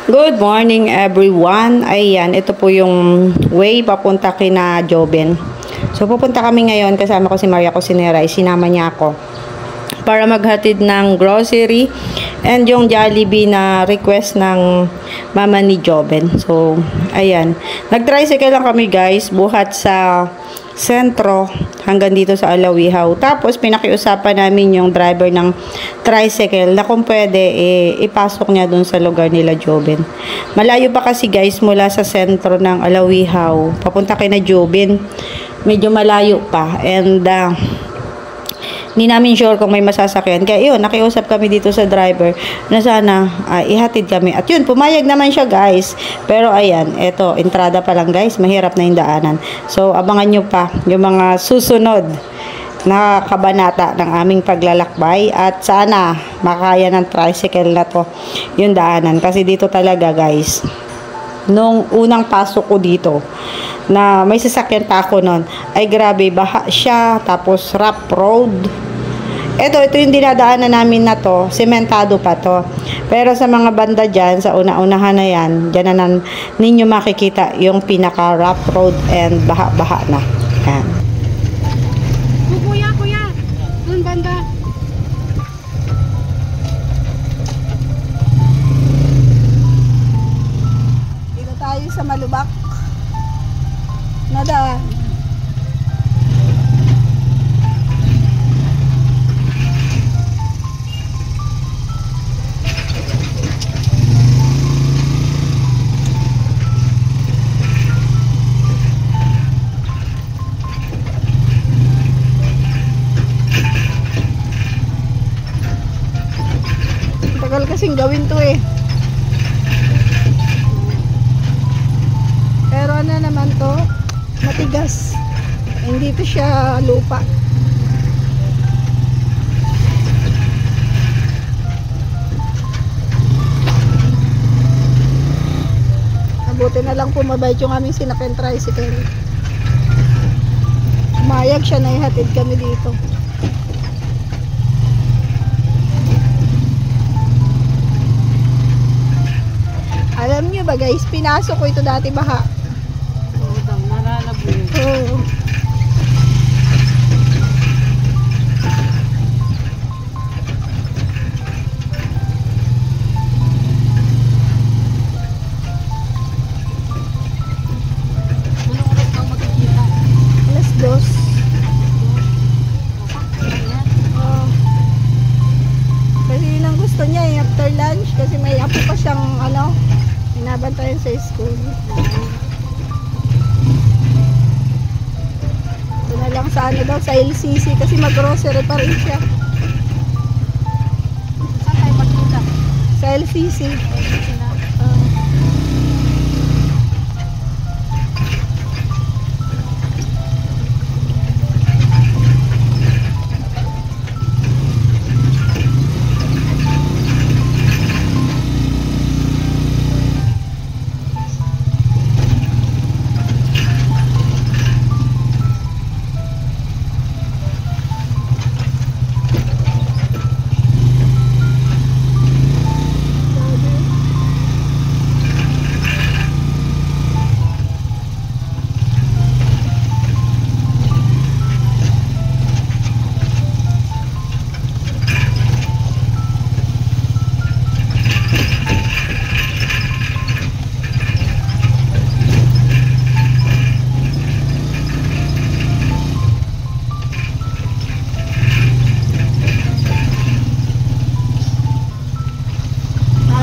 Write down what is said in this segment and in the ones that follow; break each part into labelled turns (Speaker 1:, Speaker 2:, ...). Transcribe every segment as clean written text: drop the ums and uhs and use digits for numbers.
Speaker 1: Good morning everyone. Ayan, ito po yung way papunta kina Joben. So pupunta kami ngayon, kasama ko si Maria Cosinera, sinama niya ako para maghatid ng grocery and yung Jollibee na request ng mama ni Joben. So ayan, nag-tricycle lang kami guys, buhat sa sentro hanggang dito sa Alawihaw. Tapos pinakiusapan namin yung driver ng tricycle na kung pwede ipasok niya dun sa lugar nila Joben. Malayo pa kasi guys mula sa sentro ng Alawihaw papunta kay na Joben. Medyo malayo pa and hindi namin sure kung may masasakyan. Kaya yun, nakiusap kami dito sa driver na sana ihatid kami. At yun, pumayag naman siya guys. Pero ayan, eto, entrada pa lang guys. Mahirap na yung daanan. So, abangan nyo pa yung mga susunod na kabanata ng aming paglalakbay. At sana makaya ng tricycle na to yung daanan. Kasi dito talaga guys, nung unang pasok ko dito, na may sasakyan pa ako nun, ay grabe, baha siya, tapos rough road. Ito yung dinadaanan namin na to, sementado pa to. Pero sa mga banda dyan, sa una-unahan na yan, dyan na ninyo makikita yung pinaka rough road and baha-baha na. Yan.
Speaker 2: Kuya, dun banda.
Speaker 3: Dito tayo sa Malubak. Nadaan. Tagal kasing gawin to eh. Pero ano naman to? Matigas. Hindi to siya lupa. Mabuti na lang pumabait yung aming sinakyan tricycle. Umayag siya na ihatid kami dito. Alam nyo ba guys, pinasok ko ito dati baha. Oh. Alas 2. Kasi yun ang gusto niya eh, after lunch. Kasi may apo pa siyang binabantayan sa school. Lang sa daw, sa LCC kasi mag-grocery pa rin siya.
Speaker 2: Saan tayo magkita?
Speaker 3: Sa LCC.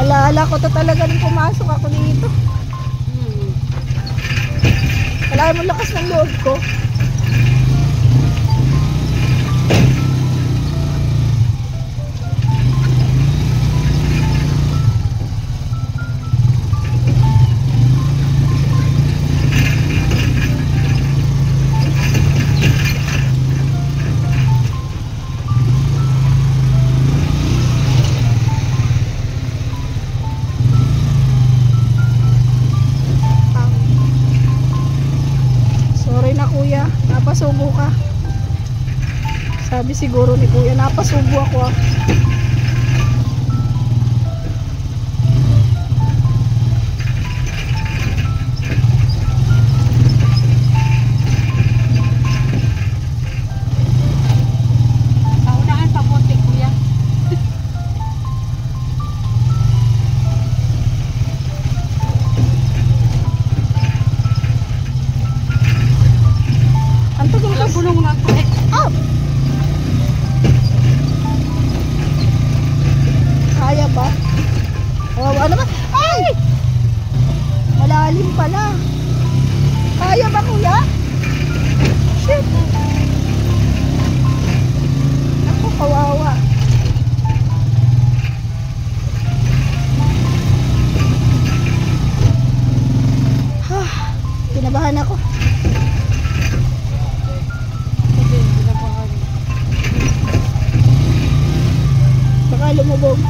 Speaker 3: Alala ko to talaga nung pumasok ako dito. Wala mo lakas ng loob ko. Napasubo ka. Sabi siguro ni kuya, napasubo ako. Ay! Malalim pala. Kaya ba, kuya? Shit. Ako, kawawa. Kinabahan ako. Baka lumubog.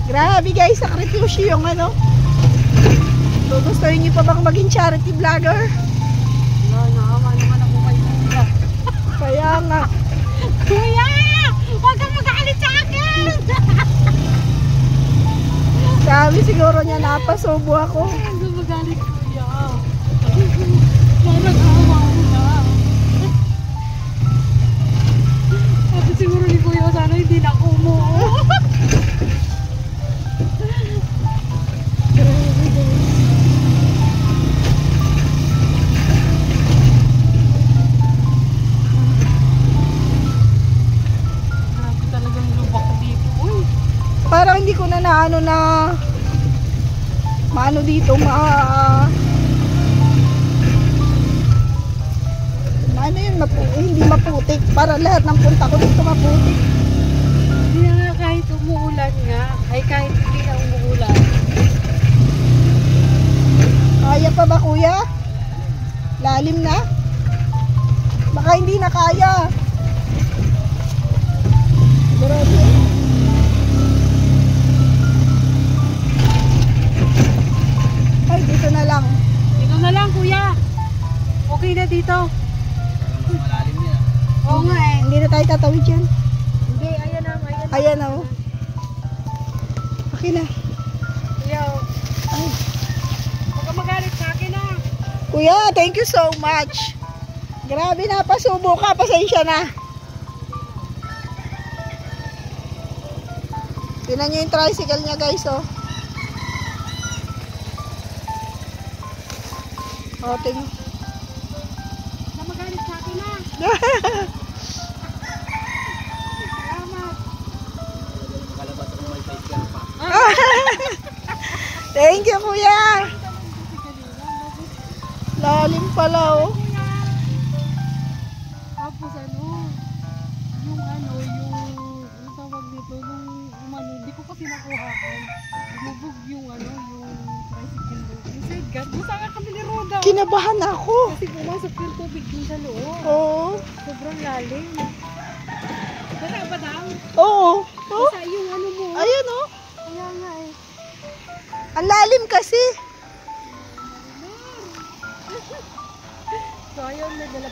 Speaker 3: Grabe guys, sakripisyo yung ano. Gustuhin niyo pa bang maging charity vlogger?
Speaker 2: Naawa naman ako kayo.
Speaker 3: Kaya nga.
Speaker 2: Kuya! Huwag kang magalit sa akin!
Speaker 3: Sabi siguro niya napasubo ako.
Speaker 2: Huwag kang magalit, kuya. Parang awa ko na. At siguro ni kuya, sana hindi na kumuha.
Speaker 3: Parang hindi ko na naano na maano dito maano yun, hindi maputik. Para lahat ng punta ko dito maputik.
Speaker 2: Hindi nga kahit umuulan nga, ay kahit hindi na umuulan.
Speaker 3: Kaya pa ba kuya? Lalim na? Baka hindi na kaya. Grabe. Ay, dito na lang.
Speaker 2: Dito na lang, kuya. Okay na dito.
Speaker 4: Malalim yan.
Speaker 2: Oo nga eh.
Speaker 3: Hindi na tayo tatawid yan.
Speaker 2: Hindi, ayan na, ayan na.
Speaker 3: Ayan o. Okay na.
Speaker 2: Kuya,
Speaker 3: Ay.
Speaker 2: huwag kang magalit sa akin ah.
Speaker 3: Kuya, thank you so much. Grabe na, pasubo ka. Pasensya na. Tingnan nyo yung tricycle niya guys oh. O, tingnan.
Speaker 2: Huwag kang magalit sa akin ah. Salamat.
Speaker 4: Kalabas ako may cycle pa.
Speaker 3: Thank you kuya. Lalim pala oh.
Speaker 2: Tapos yung tawag dito, hindi ko kasi nakuhaan. Lumubog yung tricycle doon. Yung side guard, masaka kami ni Roda.
Speaker 3: Kinabahan ako.
Speaker 2: Kasi pumasok yung tubig dun sa loob.
Speaker 3: Oo.
Speaker 2: Sobrang lalim. Basta ba daw?
Speaker 3: Oo. Oh.
Speaker 2: Basta yung mo.
Speaker 3: Ayan oh.
Speaker 2: Kaya nga eh.
Speaker 3: Ang lalim kasi.
Speaker 2: So ayun, may dala